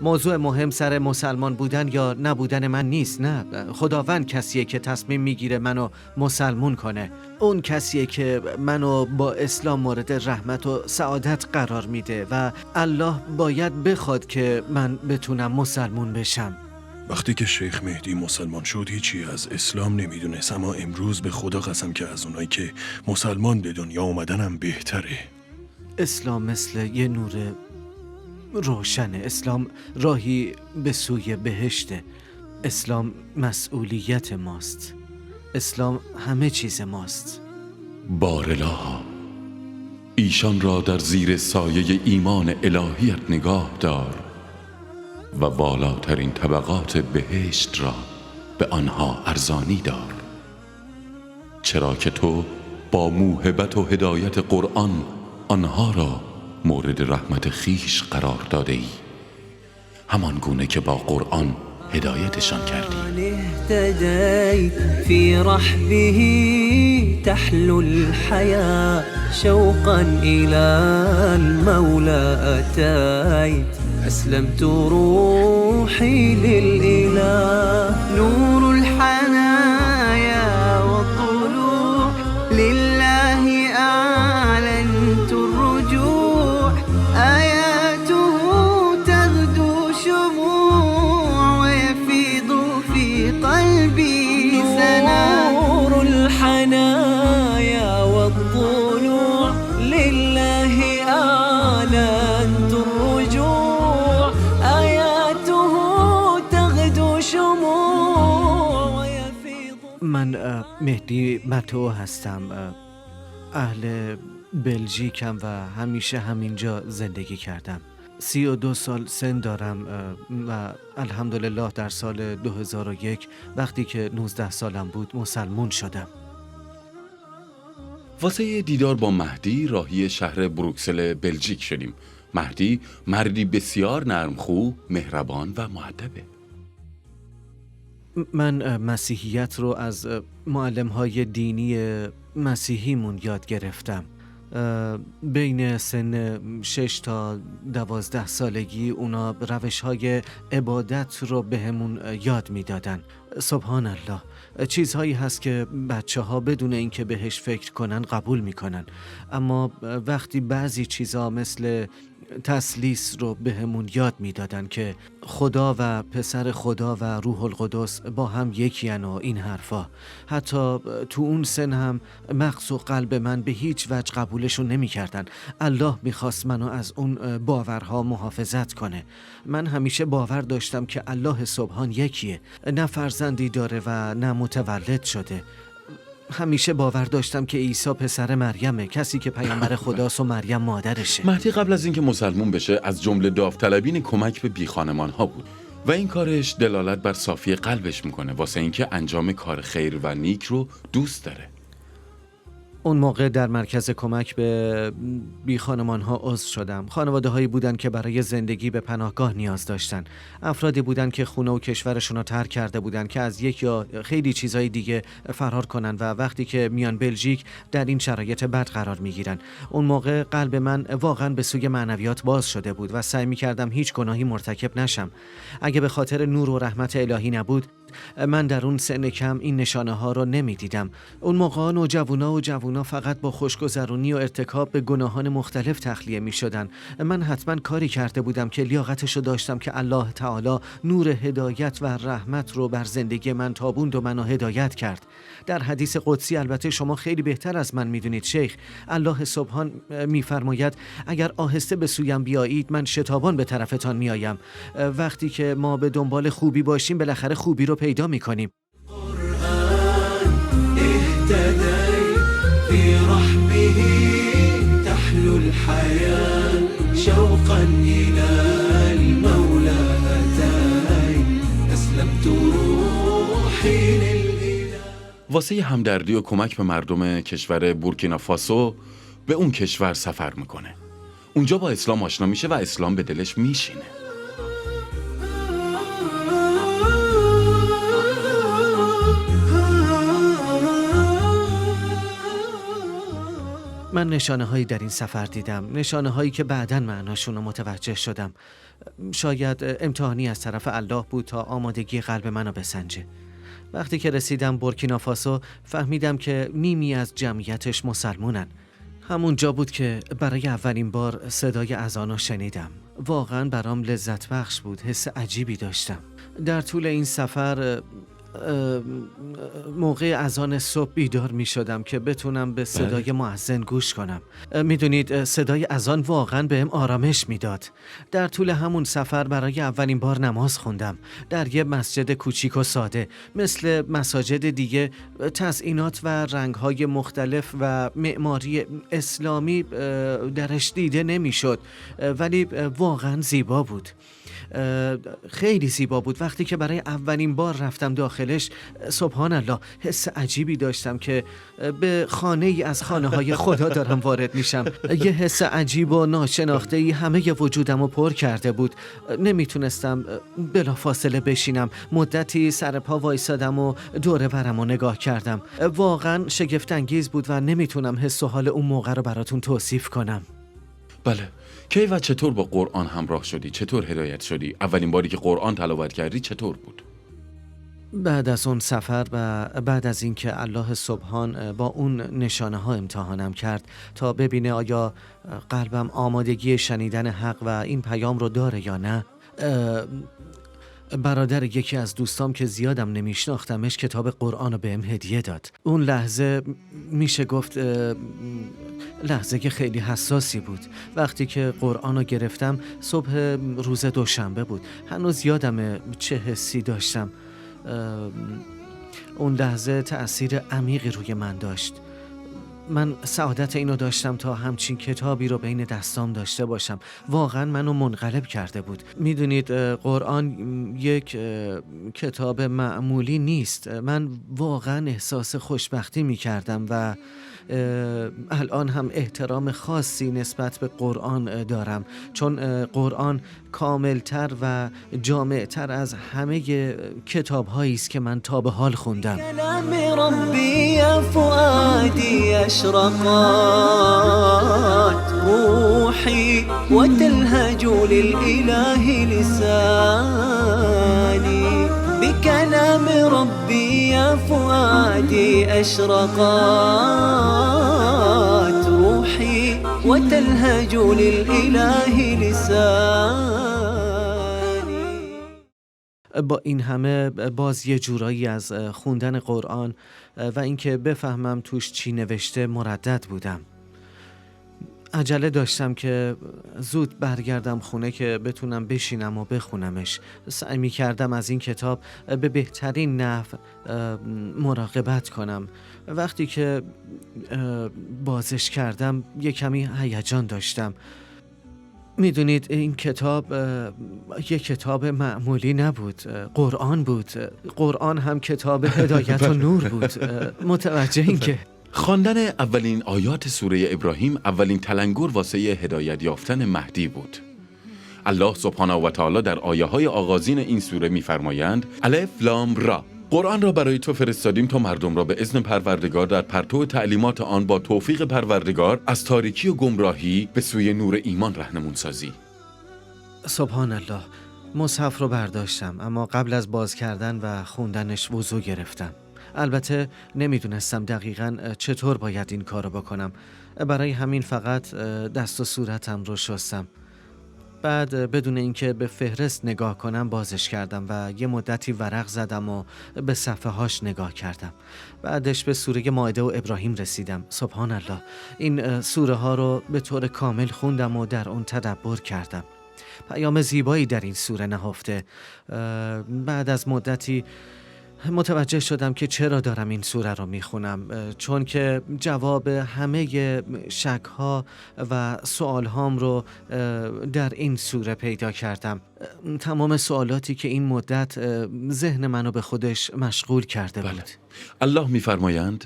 موضوع مهم سر مسلمان بودن یا نبودن من نیست. نه، خداوند کسیه که تصمیم میگیره منو مسلمون کنه. اون کسیه که منو با اسلام مورد رحمت و سعادت قرار میده و الله باید بخواد که من بتونم مسلمون بشم. وقتی که شیخ مهدی مسلمان شد هیچی از اسلام نمیدونست، اما امروز به خدا قسم که از اونایی که مسلمان به دنیا اومدنم بهتره. اسلام مثل یه نور روشنه. اسلام راهی به سوی بهشته. اسلام مسئولیت ماست. اسلام همه چیز ماست. بارالله، ایشان را در زیر سایه ایمان الهیت نگاه دار و والاترین طبقات بهشت را به آنها ارزانی دار، چرا که تو با موهبت و هدایت قرآن آنها را مورد رحمت خیش قرار داده ای، همان گونه که با قرآن هدایتشان کردی. اهتديت في رحبه تحلو الحياة شوقا إلى المولى أتيت أسلمت روحي للإله نور الحنايا والطلوع لله أعلنت الرجوع آياته تغدو شموع ويفيض في قلبي سنا نور الحنايا والطلوع لله أعلنت الرجوع آياته تغدو شموع ويفيض. من مهدی متو هستم. اهل بلژیکم و همیشه همینجا زندگی کردم. 32 سال سن دارم و الحمدلله در سال 2001 وقتی که 19 سالم بود مسلمون شدم. واسه دیدار با مهدی راهی شهر بروکسل بلژیک شدیم. مهدی مردی بسیار نرمخو، مهربان و مؤدبه. من مسیحیت رو از معلم‌های دینی مسیحیمون یاد گرفتم. بین سن 6 تا 12 سالگی اونا روش‌های عبادت رو بهمون یاد میدادن. سبحان الله، چیزهایی هست که بچه‌ها بدون اینکه بهش فکر کنن قبول میکنن، اما وقتی بعضی چیزها مثل تثلیث رو بهمون یاد میدادن که خدا و پسر خدا و روح القدس با هم یکی‌ان و این حرفا، حتی تو اون سن هم مغز و قلب من به هیچ وجه قبولشون نمی‌کردن. الله میخواست منو از اون باورها محافظت کنه. من همیشه باور داشتم که الله سبحان یکیه، نه فرزندی داره و نه متولد شده. همیشه باور داشتم که عیسی پسر مریمه، کسی که پیامبر خداست و مریم مادرشه. مهدی قبل از اینکه مسلمون بشه از جمله داوطلبین کمک به بیخانمان‌ها بود و این کارش دلالت بر صافی قلبش میکنه، واسه اینکه انجام کار خیر و نیک رو دوست داره. اون موقع در مرکز کمک به بیخانمان‌ها عضو شدم. خانواده هایی بودن که برای زندگی به پناهگاه نیاز داشتن. افرادی بودن که خونه و کشورشون رو ترک کرده بودن که از یک یا خیلی چیزهای دیگه فرار کنن و وقتی که میان بلژیک در این شرایط بد قرار میگیرن. اون موقع قلب من واقعا به سوی معنویات باز شده بود و سعی میکردم هیچ گناهی مرتکب نشم. اگه به خاطر نور و رحمت الهی نبود من در اون سن کم این نشانه ها رو نمیدیدم. اون موقع نوجوانا و جوونا فقط با خوشگذرونی و ارتکاب به گناهان مختلف تخلیه می شدن. من حتما کاری کرده بودم که لیاقتشو داشتم که الله تعالی نور هدایت و رحمت رو بر زندگی من تابوند و منو هدایت کرد. در حدیث قدسی البته شما خیلی بهتر از من میدونید شیخ، الله سبحان میفرماید اگر آهسته به سویم بیایید من شتابان به طرفتان میایم. وقتی که ما به دنبال خوبی باشیم بالاخره خوبی رو پیدا میکنیم. في رحبه تحلو الحياة شوقا إلى المولى أتاي أسلمت روحي للإله. واسه همدردی و کمک به مردم کشور بورکینافاسو به اون کشور سفر میکنه. اونجا با اسلام آشنا میشه و اسلام به دلش میشینه. من نشانه هایی در این سفر دیدم، نشانه هایی که بعداً معناشون رو متوجه شدم. شاید امتحانی از طرف الله بود تا آمادگی قلب منو بسنجه. وقتی که رسیدم بورکینافاسو فهمیدم که نیمی از جمعیتش مسلمونن. همون جا بود که برای اولین بار صدای اذان رو شنیدم. واقعاً برام لذت بخش بود، حس عجیبی داشتم. در طول این سفر موقع اذان صبح بیدار می شدم که بتونم به صدای مؤذن گوش کنم. میدونید صدای اذان واقعا بهم آرامش میداد. در طول همون سفر برای اولین بار نماز خوندم در یه مسجد کوچیک و ساده. مثل مساجد دیگه تزئینات و رنگ‌های مختلف و معماری اسلامی درش دیده نمیشد، ولی واقعا زیبا بود. خیلی زیبا بود. وقتی که برای اولین بار رفتم داخلش، سبحان الله، حس عجیبی داشتم که به خانه ای از خانه های خدا دارم وارد میشم. یه حس عجیب و ناشناخته ای همه ی وجودم رو پر کرده بود. نمیتونستم بلافاصله بشینم. مدتی سر پا وایسادم و دور برم رو نگاه کردم. واقعا شگفت انگیز بود و نمیتونم حس و حال اون موقع رو براتون توصیف کنم. بله. کی و چطور با قرآن همراه شدی؟ چطور هدایت شدی؟ اولین باری که قرآن تلاوت کردی چطور بود؟ بعد از اون سفر و بعد از اینکه الله سبحان با اون نشانه ها امتحانم کرد تا ببینه آیا قلبم آمادگی شنیدن حق و این پیام رو داره یا نه، برادر یکی از دوستام که زیادم نمیشناختمش کتاب قرآن رو بهم هدیه داد. اون لحظه میشه گفت لحظه که خیلی حساسی بود. وقتی که قرآن رو گرفتم صبح روز دوشنبه بود. هنوز یادمه چه حسی داشتم. اون لحظه تأثیر عمیقی روی من داشت. من سعادت اینو داشتم تا همچین کتابی رو بین دستام داشته باشم. واقعا منو منقلب کرده بود. میدونید قرآن یک کتاب معمولی نیست. من واقعا احساس خوشبختی میکردم و الان هم احترام خاصی نسبت به قرآن دارم، چون قرآن کاملتر و جامعتر از همه کتاب هایی است که من تا به حال خوندم. كلام ربي يا فؤادي أشرقت روحي وتلهج للإله لساني بكلام ربي يا فؤادي أشرقت روحي وتلهج للإله لساني. با این همه باز یه جورایی از خوندن قرآن و اینکه بفهمم توش چی نوشته مردد بودم. عجله داشتم که زود برگردم خونه که بتونم بشینم و بخونمش. سعی می کردم از این کتاب به بهترین نحو مراقبت کنم. وقتی که بازش کردم یه کمی هیجان داشتم. میدونید این کتاب یک کتاب معمولی نبود. قرآن بود. قرآن هم کتاب هدایت و نور بود. متوجه این که خواندن اولین آیات سوره ابراهیم اولین تلنگر واسه هدایت یافتن مهدی بود. الله سبحانه و تعالی در آیه های آغازین این سوره می‌فرمایند الف لام را، قرآن را برای تو فرستادیم تا مردم را به اذن پروردگار در پرتو تعلیمات آن با توفیق پروردگار از تاریکی و گمراهی به سوی نور ایمان راهنمون سازی. سبحان الله. مصحف رو برداشتم، اما قبل از باز کردن و خوندنش وضو گرفتم. البته نمیدونستم دقیقاً چطور باید این کارو بکنم. برای همین فقط دست و صورتم رو شستم. بعد بدون اینکه به فهرست نگاه کنم بازش کردم و یه مدتی ورق زدم و به صفحه هاش نگاه کردم. بعدش به سوره مائده و ابراهیم رسیدم. سبحان الله. این سوره ها رو به طور کامل خوندم و در اون تدبر کردم. پیام زیبایی در این سوره نهفته. بعد از مدتی متوجه شدم که چرا دارم این سوره رو میخونم، چون که جواب همه شک‌ها و سوال‌هام رو در این سوره پیدا کردم. تمام سوالاتی که این مدت ذهن منو به خودش مشغول کرده بود. الله میفرمایند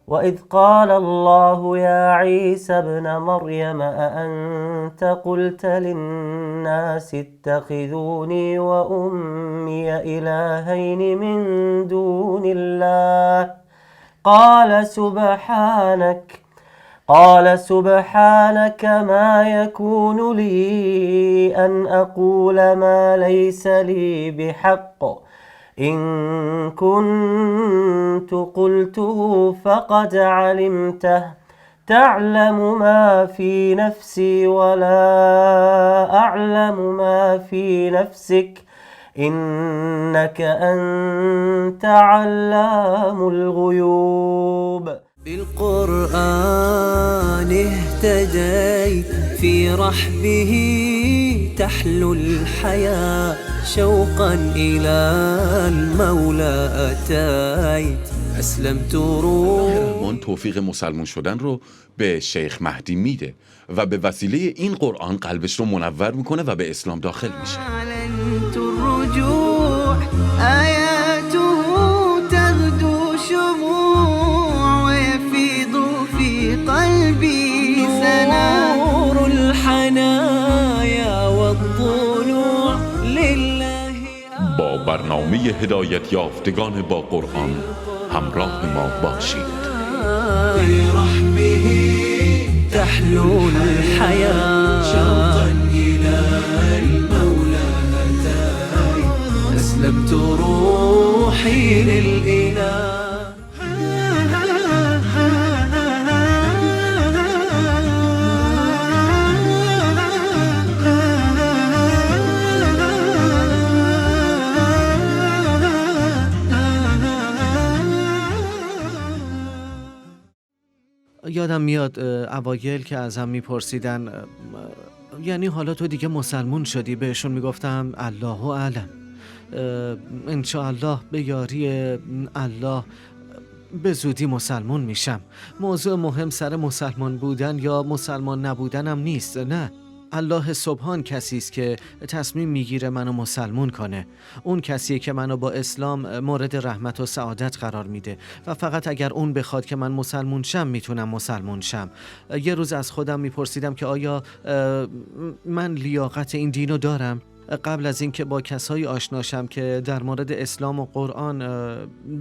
وإذ قال الله يا عيسى ابن مريم أأنت قلت للناس اتخذوني وأمي إلهين من دون الله قال قال سبحانك ما يكون لي أن أقول ما ليس لي بحق إن كنت قلته فقد علمته تعلم ما في نفسي ولا أعلم ما في نفسك إنك أنت علام الغيوب. بالقرآن اهتديت في رحبه تحلو الحياة شوقا إلى المولى أتيت أسلمت روحي. رحمان توفیق مسلمون شدن رو به شیخ مهدی میده و به وسیله این قرآن قلبش رو منور میکنه و به اسلام داخل میشه. أعلنت الرجوع آياته تغدو شموع ويفيض في قلبي نور الحنايا والضلوع لله. با برنامه هدایت یافتگان با قرآن همراه ما باشید. برحمه تحلو الحياة شوقا إلى المولى أتاي أسلمت روحي للإله. یادم میاد اوایل که ازم میپرسیدن یعنی حالا تو دیگه مسلمون شدی، بهشون میگفتم الله اعلم، انشاءالله به یاری الله به زودی مسلمون میشم. موضوع مهم سر مسلمان بودن یا مسلمان نبودنم نیست، نه، الله سبحان کسی است که تصمیم میگیره منو مسلمون کنه. اون کسیه که منو با اسلام مورد رحمت و سعادت قرار میده و فقط اگر اون بخواد که من مسلمون شم میتونم مسلمون شم. یه روز از خودم میپرسیدم که آیا من لیاقت این دینو دارم؟ قبل از اینکه با کسایی آشناشم که در مورد اسلام و قرآن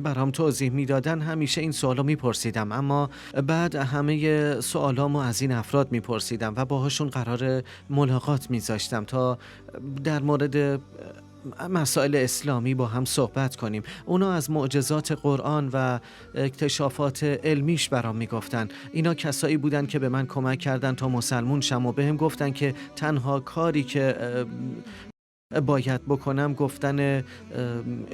برام توضیح میدادن همیشه این سوالو میپرسیدم، اما بعد همه سوالامو از این افراد میپرسیدم و باهاشون قرار ملاقات میذاشتم تا در مورد مسائل اسلامی با هم صحبت کنیم. اونا از معجزات قرآن و اکتشافات علمیش برام میگفتن. اینا کسایی بودن که به من کمک کردن تا مسلمون شم و بهم گفتن که تنها کاری که باید بکنم گفتن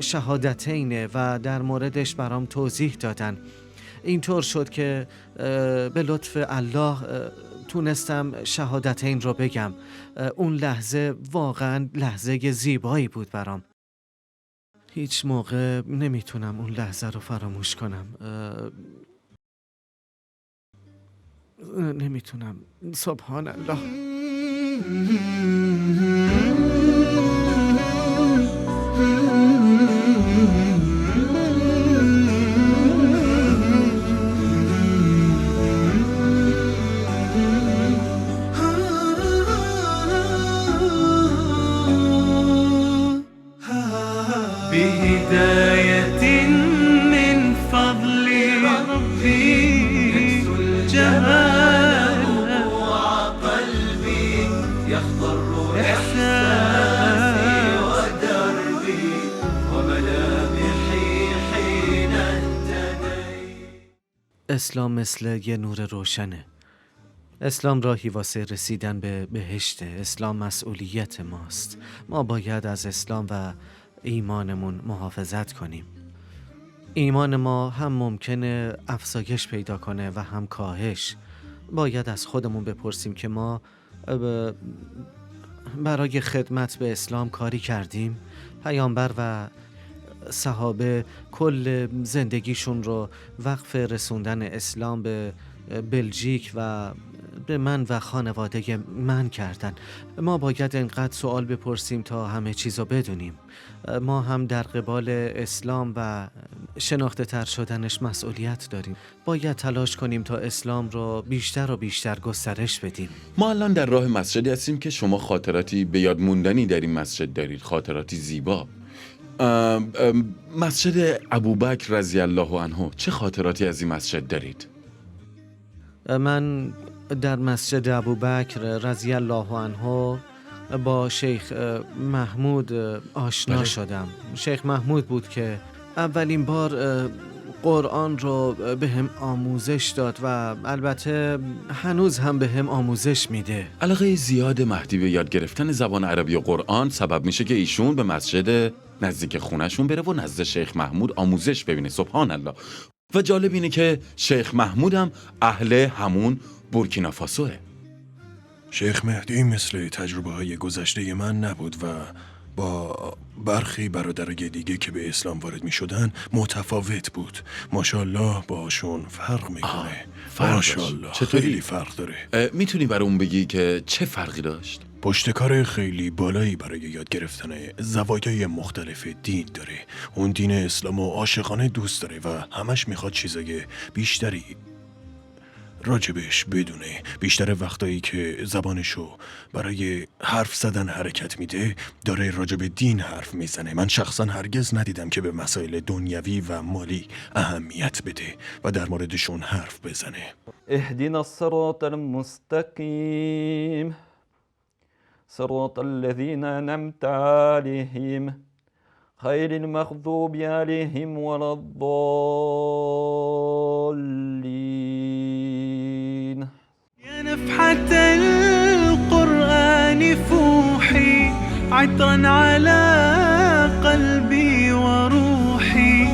شهادتینه و در موردش برام توضیح دادن. اینطور شد که به لطف الله تونستم شهادتین رو بگم. اون لحظه واقعا لحظه زیبایی بود برام. هیچ موقع نمیتونم اون لحظه رو فراموش کنم. نمیتونم. سبحان الله. بهداية من فضل ربي جمال وقلبي يخضر إحساسي ودربي وملامحي حين انتدي. اسلام مثل یه نور روشنه. اسلام راهی واسه رسیدن به بهشت. اسلام مسئولیت ماست. ما باید از اسلام و ایمانمون محافظت کنیم. ایمان ما هم ممکنه افزایش پیدا کنه و هم کاهش. باید از خودمون بپرسیم که ما برای خدمت به اسلام کاری کردیم. پیامبر و صحابه کل زندگیشون رو وقف رسوندن اسلام به بلژیک و به من و خانواده من کردن. ما باید انقدر سوال بپرسیم تا همه چیزو بدونیم. ما هم در قبال اسلام و شناخته تر شدنش مسئولیت داریم. باید تلاش کنیم تا اسلام رو بیشتر و بیشتر گسترش بدیم. ما الان در راه مسجدی هستیم که شما خاطراتی به یاد موندنی در این مسجد دارید، خاطراتی زیبا. مسجد ابوبکر رضی الله عنه، چه خاطراتی از این مسجد دارید؟ من در مسجد ابوبکر رضی الله عنه با شیخ محمود آشنا شدم. شیخ محمود بود که اولین بار قرآن رو به هم آموزش داد و البته هنوز هم به هم آموزش میده. علاقه زیاد مهدی به یاد گرفتن زبان عربی و قرآن سبب میشه که ایشون به مسجد نزدیک خونشون بره و نزد شیخ محمود آموزش ببینه. سبحان الله. و جالب اینه که شیخ محمود هم اهل همون بورکینافاسوه. شیخ مهدی مثل تجربه های گذشته من نبود و با برخی برادرای دیگه که به اسلام وارد می شدن متفاوت بود. ماشاءالله باشون فرق میکنه. ماشاءالله خیلی فرق داره. میتونی برام بگی که چه فرقی داشت؟ پشتکار خیلی بالایی برای یاد گرفتن زوایای مختلف دین داره. اون دین اسلام و عاشقانه دوست داره و همش میخواد چیزای بیشتری راجبش بدونه. بیشتر وقتایی که زبانشو برای حرف زدن حرکت میده داره راجب دین حرف میزنه. من شخصا هرگز ندیدم که به مسائل دنیوی و مالی اهمیت بده و در موردشون حرف بزنه. اهدنا الصراط المستقیم صراط الذين أنعمت عليهم غير المغضوب عليهم ولا الضالين. يا نفحة القرآن فوحي عطرا على قلبي وروحي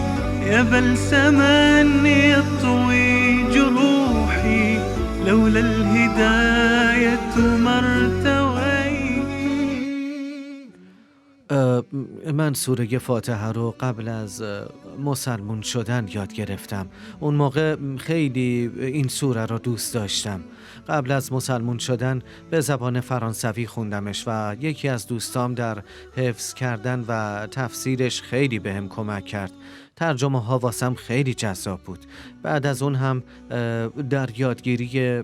يا بلسما يطوي جروحي لولا الهداية ما ارتويت. من سوره فاتحه رو قبل از مسلمون شدن یاد گرفتم. اون موقع خیلی این سوره رو دوست داشتم. قبل از مسلمون شدن به زبان فرانسوی خوندمش و یکی از دوستام در حفظ کردن و تفسیرش خیلی بهم کمک کرد. ترجمه ها واسم خیلی جذاب بود. بعد از اون هم در یادگیری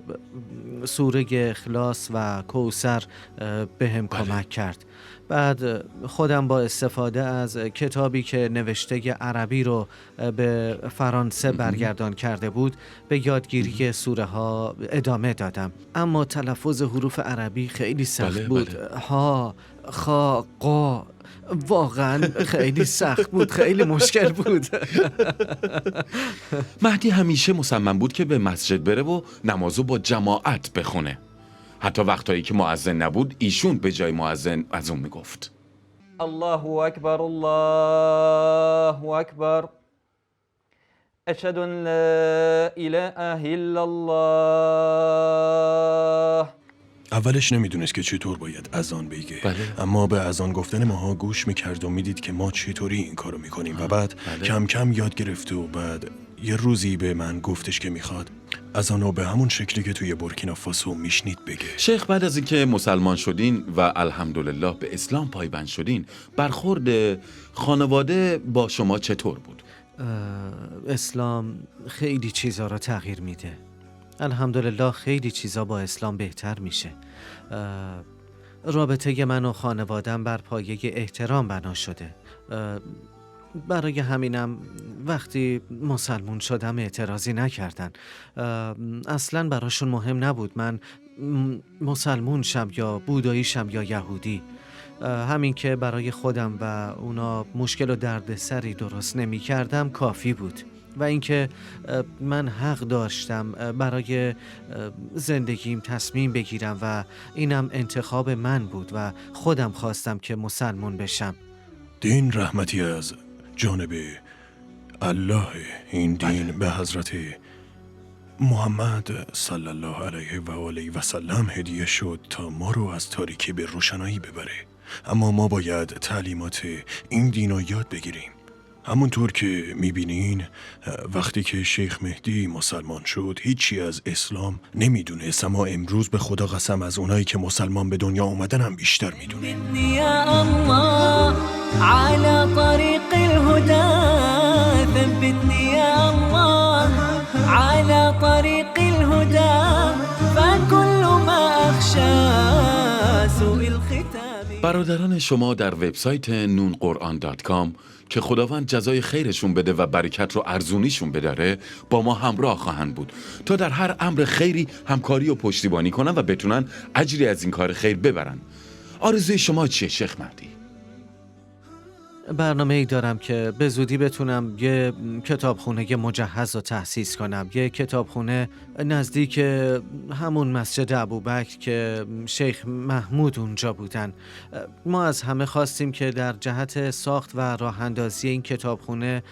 سوره اخلاص و کوثر بهم کمک کرد. بعد خودم با استفاده از کتابی که نوشته عربی رو به فرانسه برگردان کرده بود به یادگیری سوره ها ادامه دادم. اما تلفظ حروف عربی خیلی سخت بود. ها، خا، قا واقعا خیلی سخت بود، خیلی مشکل بود. مهدی همیشه مصمم بود که به مسجد بره و نمازو با جماعت بخونه. حتی وقتایی که مؤذن نبود ایشون به جای مؤذن از اون میگفت الله اکبر الله اکبر اشهد ان لا اله الا الله. اولش نمیدونست که چطور باید اذان بگه. اما به اذان گفتن ماها گوش میکرد و میدید که ما چطوری این کارو میکنیم و بعد کم کم یاد گرفت و بعد یه روزی به من گفتش که میخواد اذانو به همون شکلی که توی بورکینافاسو میشنید بگه. شیخ بعد از اینکه مسلمان شدین و الحمدلله به اسلام پایبند شدین برخورد خانواده با شما چطور بود؟ اسلام خیلی چیزا را تغییر میده. الحمدلله خیلی چیزا با اسلام بهتر میشه. رابطه من و خانوادم بر پایه احترام بنا شده. برای همینم وقتی مسلمون شدم اعتراضی نکردن. اصلا براشون مهم نبود من مسلمون شم یا بودایی شم یا یهودی. همین که برای خودم و اونا مشکل و دردسری درست نمی کردم کافی بود. و اینکه من حق داشتم برای زندگیم تصمیم بگیرم و اینم انتخاب من بود و خودم خواستم که مسلمون بشم. دین رحمتی از جانب الله. این دین به حضرت محمد صلی الله علیه و آله و سلم هدیه شد تا ما رو از تاریکی به روشنایی ببره. اما ما باید تعلیمات این دین رو یاد بگیریم. همونطور که میبینین وقتی که شیخ مهدی مسلمان شد هیچی از اسلام نمیدونست، اما امروز به خدا قسم از اونایی که مسلمان به دنیا اومدن هم بیشتر میدونه. یا الله على طریق الهدى ثبتني يا الله على طريق الهدى فكل ما أخشى سوء الختام. برادران شما در وبسایت nunquran.com که خداوند جزای خیرشون بده و برکت رو ارزونیشون بداره با ما همراه خواهند بود تا در هر امر خیری همکاری و پشتیبانی کنن و بتونن اجری از این کار خیر ببرن. آرزوی شما چیه شیخ مهدی؟ برنامه ای دارم که به زودی بتونم یه کتابخونه مجهز رو تأسیس کنم، یه کتابخونه نزدیک همون مسجد ابوبکر که شیخ محمود اونجا بودن. ما از همه خواستیم که در جهت ساخت و راه اندازی این کتابخونه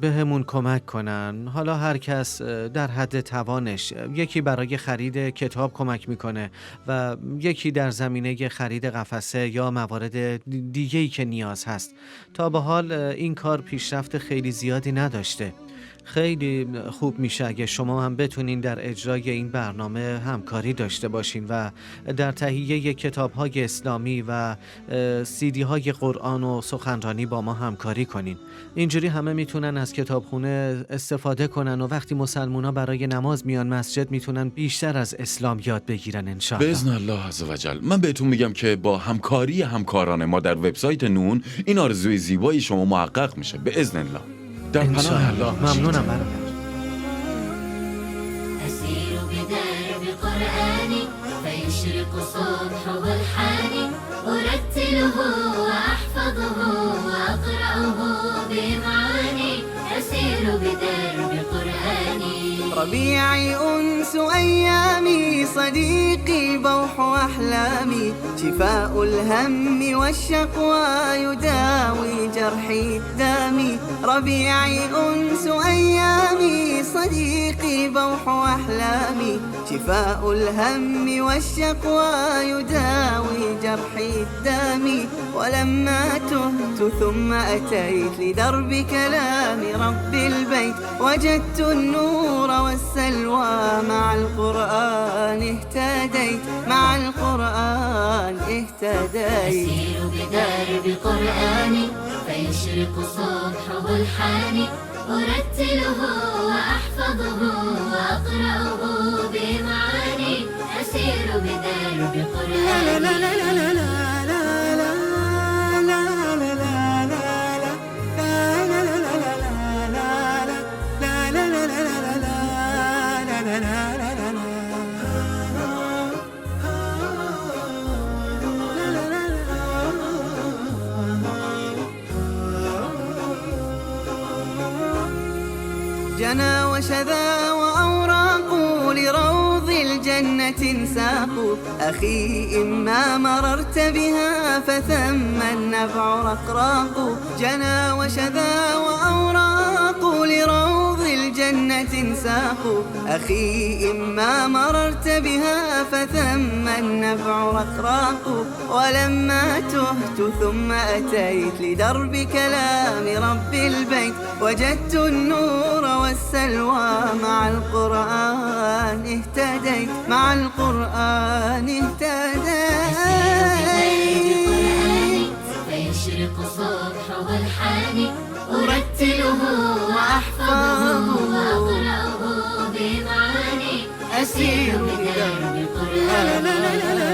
به همون کمک کنن. حالا هر کس در حد توانش، یکی برای خرید کتاب کمک میکنه و یکی در زمینه خرید قفسه یا موارد دیگه‌ای که نیاز هست. تا به حال این کار پیشرفت خیلی زیادی نداشته. خیلی خوب میشه اگه شما هم بتونین در اجرای این برنامه همکاری داشته باشین و در تهیه کتاب‌های اسلامی و سیدی‌های قرآن و سخنرانی با ما همکاری کنین. اینجوری همه میتونن از کتابخونه استفاده کنن و وقتی مسلمونا برای نماز میان مسجد میتونن بیشتر از اسلام یاد بگیرن انشاءالله. باذن الله عزوجل. من بهتون میگم که با همکاری همکاران ما در وبسایت نون این آرزوی زیبایی شما محقق میشه باذن الله. در پناه الله. ممنونم برادر. أسير بدرب قرآني فيشرق صبحه الحاني أرتله وأحفظه وأقرأه بمعاني أسير بدرب قرآني ربيعي أنس أيامي صديقي بوح أحلامي شفاء الهم والشقوى يداوي جرحي الدامي ربيعي أنس أيامي صديقي بوح أحلامي شفاء الهم والشقوى يداوي جرحي الدامي ولما تهت ثم أتيت لدرب كلام رب البيت وجدت النور والسلوى مع القرآن اهتديت مع القرآن اهتديت أسير بدرب قرآني فيشرق صبحه الحاني أرتله وأحفظه وأقرأه بمعاني أسير بدرب قرآني جنى وشذا وأوراق لروض الجنة ساق أخي إما مررت بها فثم النفع رقراق جنى وشذا وأوراق لروض الجنة ساق أخي إما مررت بها فثم النفع رقراق ولما تهت ثم أتيت لدرب كلام رب البيت وجدت النور والسلوى مع القرآن اهتديت مع القرآن اهتديت فيشرق صبحه الحاني أرتله وأحفظه وأقرأه بمعاني أسير بدرب قرآني